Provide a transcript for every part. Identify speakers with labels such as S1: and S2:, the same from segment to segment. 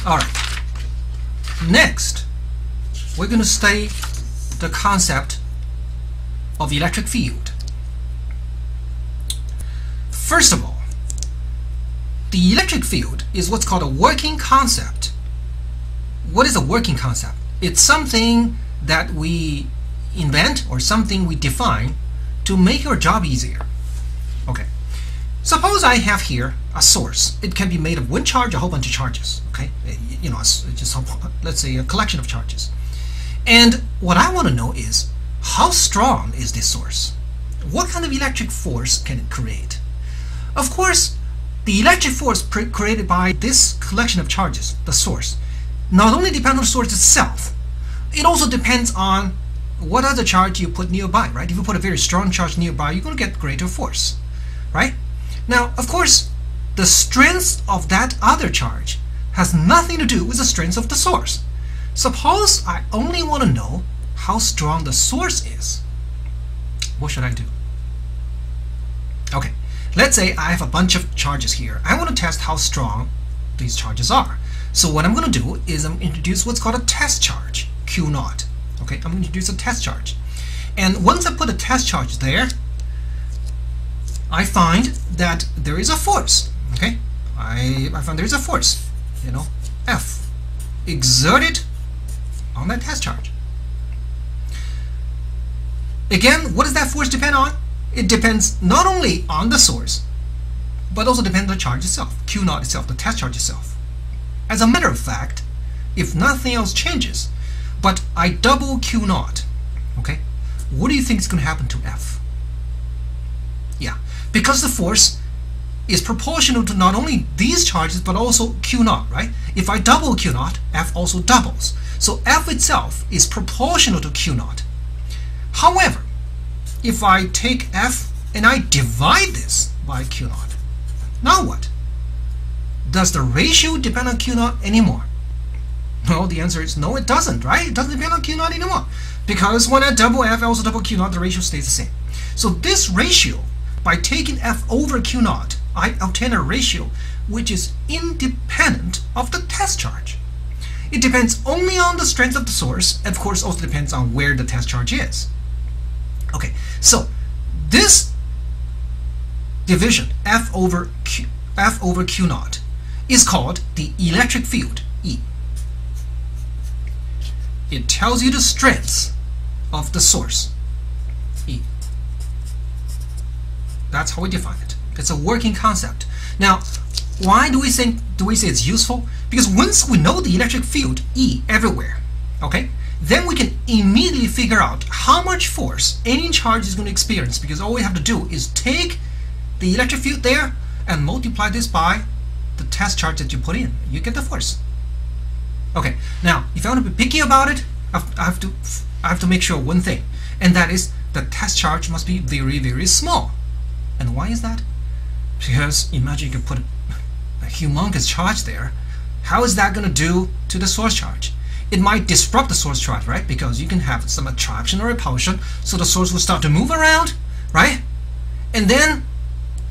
S1: Alright, next we're going to study the concept of electric field. First of all, the electric field is what's called a working concept. What is a working concept? It's something that we invent or something we define to make our job easier. Okay. Suppose I have here a source. It can be made of one charge, a whole bunch of charges. Okay, it's just let's say a collection of charges. And what I want to know is how strong is this source? What kind of electric force can it create? Of course, the electric force created by this collection of charges, the source, not only depends on the source itself, it also depends on what other charge you put nearby, right? If you put a very strong charge nearby, you're going to get greater force, right? Now, of course, the strength of that other charge has nothing to do with the strength of the source. Suppose I only want to know how strong the source is. What should I do? Okay, let's say I have a bunch of charges here. I want to test how strong these charges are. So what I'm going to do is I'm going to introduce what's called a test charge, Q0. Okay, I'm going to introduce a test charge. And once I put a test charge there, I find that there is a force. Okay, I find there is a force, F, exerted on that test charge. Again, what does that force depend on? It depends not only on the source, but also depends on the charge itself, Q0 itself, the test charge itself. As a matter of fact, if nothing else changes, but I double Q0, okay, what do you think is going to happen to F? Yeah, because the force is proportional to not only these charges, but also Q0, right? If I double Q0, F also doubles. So F itself is proportional to Q0. However, if I take F and I divide this by Q0, now what? Does the ratio depend on Q0 anymore? No, the answer is no, it doesn't, right? It doesn't depend on Q0 anymore. Because when I double F, I also double Q0, the ratio stays the same. So this ratio, by taking F over Q0, I obtain a ratio which is independent of the test charge. It depends only on the strength of the source, and of course also depends on where the test charge is. Okay, so this division, F over Q0, is called the electric field, E. It tells you the strength of the source, E. That's how we define it. It's a working concept. Now, why do we say it's useful? Because once we know the electric field, E, everywhere, okay, then we can immediately figure out how much force any charge is going to experience, because all we have to do is take the electric field there and multiply this by the test charge that you put in. You get the force. Okay, now if I want to be picky about it, I have to make sure one thing, and that is the test charge must be very, very small. And why is that? Because imagine you can put a humongous charge there. How is that going to do to the source charge? It might disrupt the source charge, right? Because you can have some attraction or repulsion, so the source will start to move around, right? And then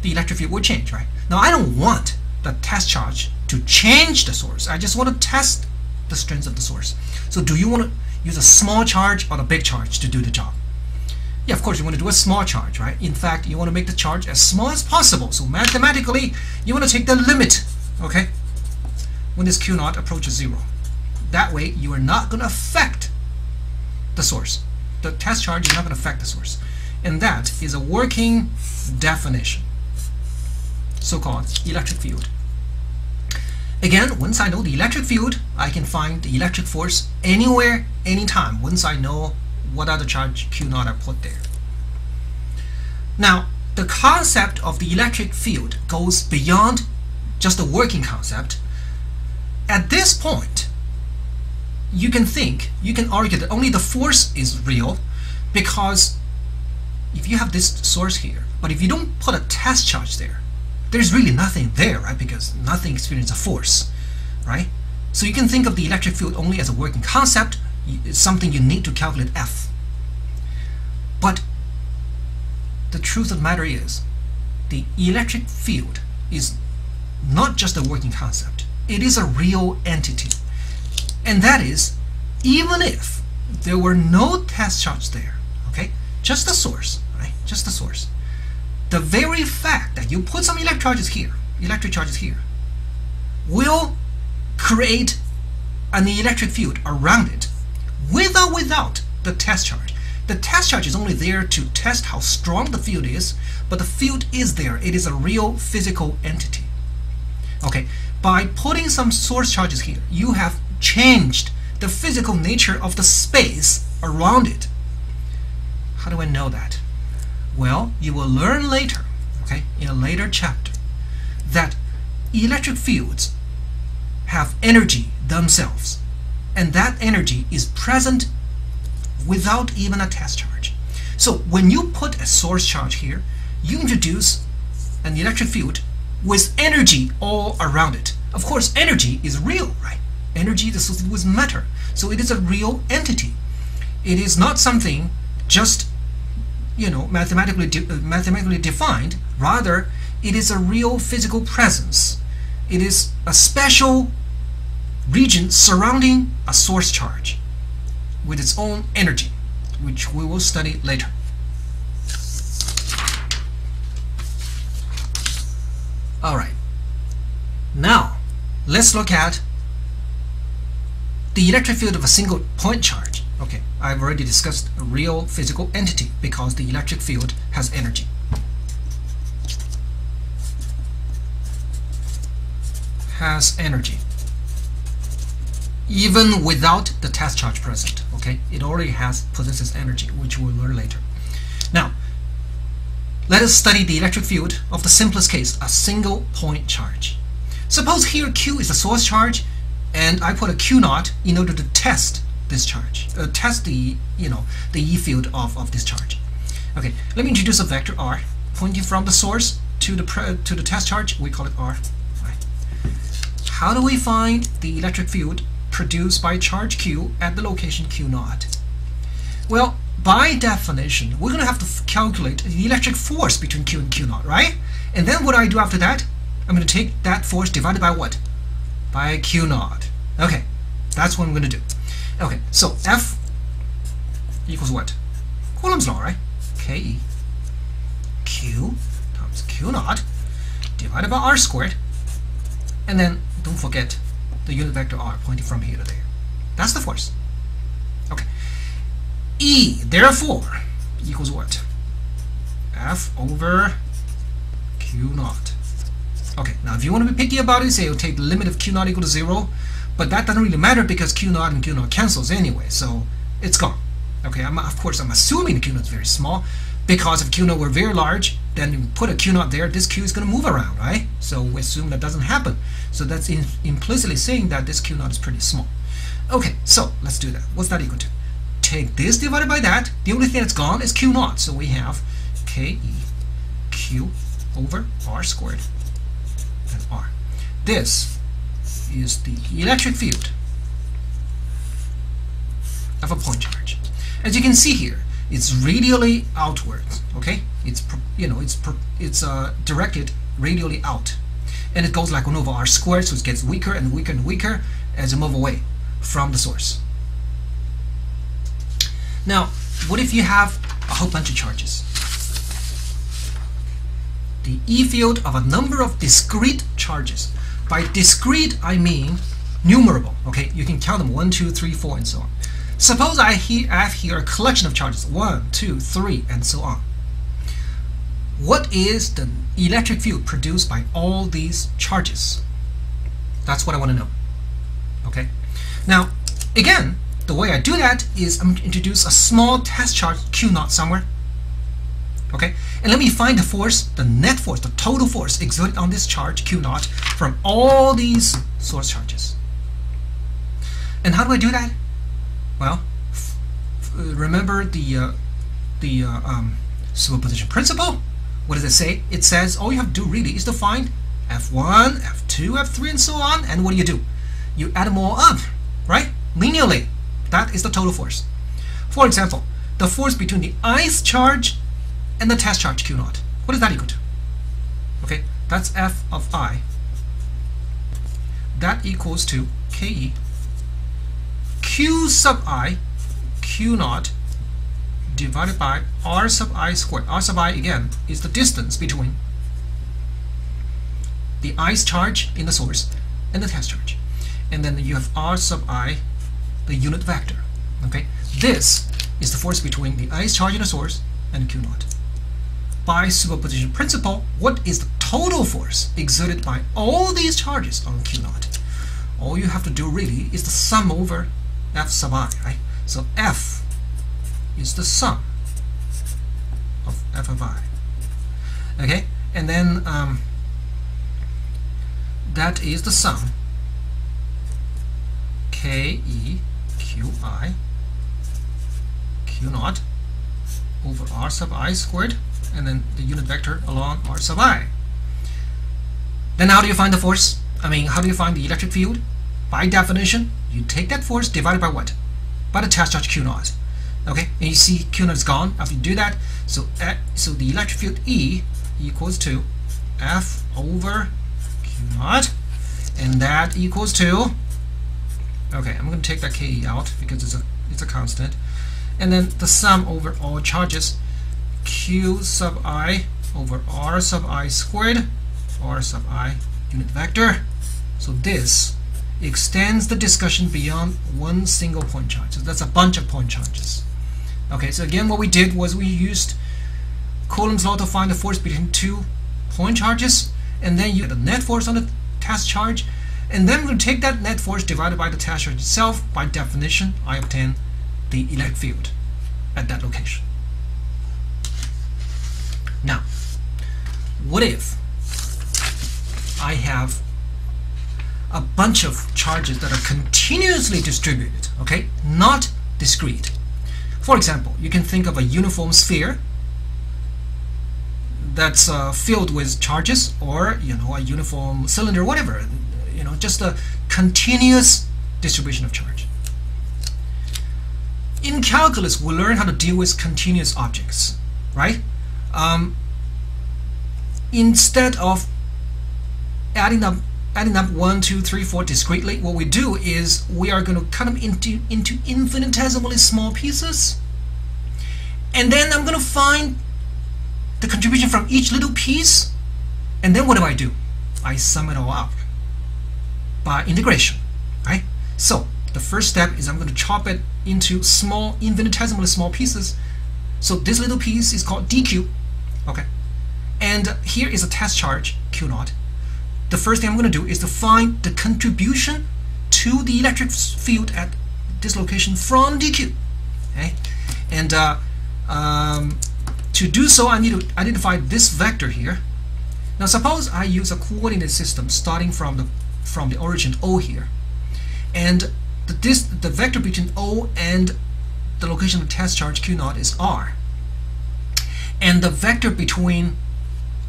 S1: the electric field will change, right? Now I don't want the test charge to change the source. I just want to test the strength of the source. So do you want to use a small charge or a big charge to do the job? Yeah, of course you want to do a small charge, right? In fact, you want to make the charge as small as possible. So mathematically, you want to take the limit, okay, when this Q0 approaches 0. That way, you are not going to affect the source. The test charge is not going to affect the source. And that is a working definition, so-called electric field. Again, once I know the electric field, I can find the electric force anywhere, anytime, once I know what other charge Q0 I put there. Now, the concept of the electric field goes beyond just a working concept. At this point, you can argue that only the force is real, because if you have this source here, but if you don't put a test charge there, there's really nothing there, right? Because nothing experiences a force, right? So you can think of the electric field only as a working concept. It's something you need to calculate F. But the truth of the matter is, the electric field is not just a working concept. it is a real entity. And that is, even if there were no test charge there, okay, just the source, right? Just the source. The very fact that you put some electric charges here will create an electric field around it without the test charge. The test charge is only there to test how strong the field is, but the field is there. It is a real physical entity. Okay, by putting some source charges here, you have changed the physical nature of the space around it. How do I know that? Well, you will learn later, okay, in a later chapter, that electric fields have energy themselves, and that energy is present without even a test charge. So when you put a source charge here, you introduce an electric field with energy all around it. Of course, energy is real, right? Energy is associated with matter, so it is a real entity. It is not something just, you know, mathematically defined. Rather, it is a real physical presence. It is a special region surrounding a source charge with its own energy, which we will study later. Alright, now let's look at the electric field of a single point charge. Okay, I've already discussed a real physical entity because the electric field has energy. Has energy. Even without the test charge present, okay? It already possesses energy, which we'll learn later. Now, let us study the electric field of the simplest case, a single point charge. Suppose here Q is the source charge, and I put a Q naught in order to test this charge, test the the E field of this charge. Okay, let me introduce a vector R pointing from the source to the test charge. We call it R. Right. How do we find the electric field produced by charge Q at the location Q naught? Well, by definition, we're going to have to calculate the electric force between Q and Q naught, right? And then what do I do after that? I'm going to take that force divided by what? By Q naught. Okay, that's what I'm going to do. Okay, so F equals what? Coulomb's law, right? Ke Q times Q naught divided by R squared. And then don't forget the unit vector R pointing from here to there. That's the force. Okay. E, therefore, equals what? F over Q naught. Okay, now if you want to be picky about it, say you'll take the limit of Q naught equal to 0, but that doesn't really matter because Q naught and Q naught cancels anyway, so it's gone. Okay, of course I'm assuming the Q naught is very small, because if Q naught were very large, then you put a Q naught there, this Q is going to move around, right? So we assume that doesn't happen. So that's implicitly saying that this Q naught is pretty small. Okay, so let's do that. What's that equal to? Take this divided by that. The only thing that's gone is Q naught. So we have Ke Q over R squared and R. This is the electric field of a point charge. As you can see here, it's radially outwards. Okay, it's directed radially out, and it goes like 1 over R squared, so it gets weaker and weaker and weaker as you move away from the source. Now, what if you have a whole bunch of charges? The E field of a number of discrete charges. By discrete, I mean numerable. Okay, you can count them 1, 2, 3, 4, and so on. Suppose I have here a collection of charges 1, 2, 3, and so on. What is the electric field produced by all these charges? That's what I want to know. Okay. Now, again, the way I do that is I'm going to introduce a small test charge Q naught somewhere. Okay, and let me find the force, the net force, the total force exerted on this charge Q naught from all these source charges. And how do I do that? Well, remember the superposition principle? What does it say? It says all you have to do really is to find F1, F2, F3, and so on. And what do? You add them all up, right? Linearly. That is the total force. For example, the force between the ith charge and the test charge Q naught. What is that equal to? Okay, that's F of I that equals to Ke Q sub I Q naught divided by R sub I squared. R sub I, again, is the distance between the i's charge in the source and the test charge. And then you have R sub I, the unit vector. Okay, this is the force between the i's charge in the source and Q naught. By superposition principle, what is the total force exerted by all these charges on Q naught? All you have to do really is the sum over F sub I, right? So F is the sum of F of I. Okay, and then that is the sum Ke Qi Q naught over R sub I squared, and then the unit vector along R sub I. Then how do you find the force? How do you find the electric field? By definition, you take that force divided by what? By the test charge Q naught. Okay, and you see Q naught is gone after you do that. So the electric field E equals to F over Q naught, and that equals to, okay, I'm going to take that Ke out because it's a constant, and then the sum over all charges Q sub I over R sub I squared, R sub I unit vector. So this extends the discussion beyond one single point charge. So that's a bunch of point charges. Okay, so again, what we did was we used Coulomb's law to find the force between two point charges, and then you get the net force on the test charge, and then we're going to take that net force divided by the test charge itself. By definition, I obtain the electric field at that location. Now, what if I have a bunch of charges that are continuously distributed, okay, not discrete? For example, you can think of a uniform sphere that's filled with charges, or a uniform cylinder, whatever, just a continuous distribution of charge. In calculus, we learn how to deal with continuous objects, right? Instead of adding up 1, 2, 3, 4 discretely, what we do is we are going to cut them into infinitesimally small pieces, and then I'm going to find the contribution from each little piece, and then what do? I sum it all up by integration, right? So the first step is I'm going to chop it into small, infinitesimally small pieces. So this little piece is called dq, okay? And here is a test charge Q naught. The first thing I'm going to do is to find the contribution to the electric field at this location from dq, okay? And to do so, I need to identify this vector here. Now suppose I use a coordinate system starting from the origin O here, and the vector between O and the location of test charge Q naught is R, and the vector between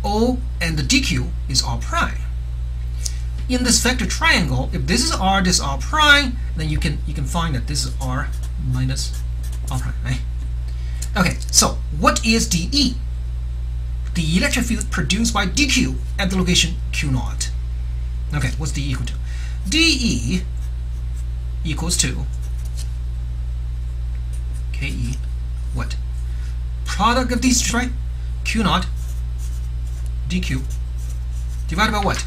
S1: O and the dq is R prime. In this vector triangle, if this is R, this is R prime, then you can find that this is R minus R prime, right? Okay, so what is dE? The electric field produced by dq at the location Q naught. Okay, what's dE equal to? dE equals to Ke what? Product of these two, right? Q naught dq divided by what?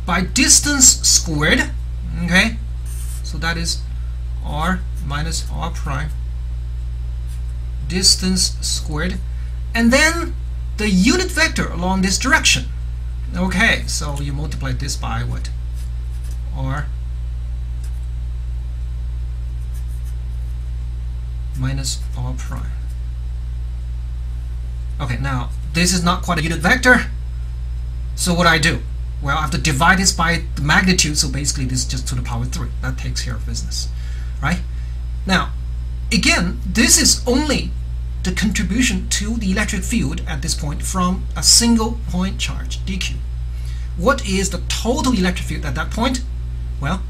S1: By distance squared, okay? So that is R minus R prime, distance squared, and then the unit vector along this direction. Okay, so you multiply this by what? R minus R prime. Okay, now this is not quite a unit vector, so what do? Well, I have to divide this by the magnitude, so basically this is just to the power 3. That takes care of business, right? Now, again, this is only the contribution to the electric field at this point from a single point charge, dq. What is the total electric field at that point? Well,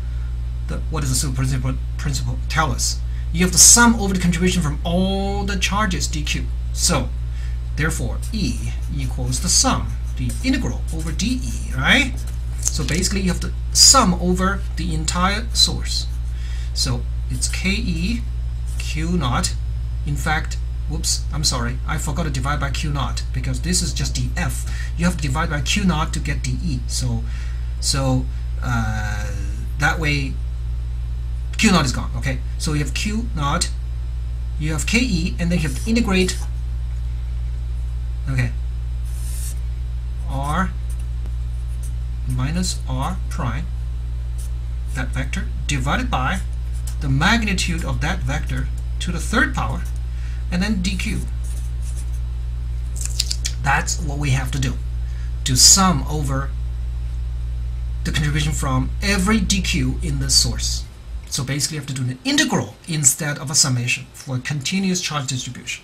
S1: what does the superposition principle tell us? You have to sum over the contribution from all the charges, dq. So, therefore, E equals the sum, the integral over dE, right? So basically you have to sum over the entire source. So it's KE Q naught. In fact, whoops, I'm sorry, I forgot to divide by Q naught because this is just dF. You have to divide by Q naught to get dE. So that way Q naught is gone. Okay, so you have Q naught, you have KE, and then you have to integrate. Okay, R minus R prime, that vector, divided by the magnitude of that vector to the third power, and then dq. That's what we have to do, to sum over the contribution from every dq in the source. So basically you have to do an integral instead of a summation for a continuous charge distribution.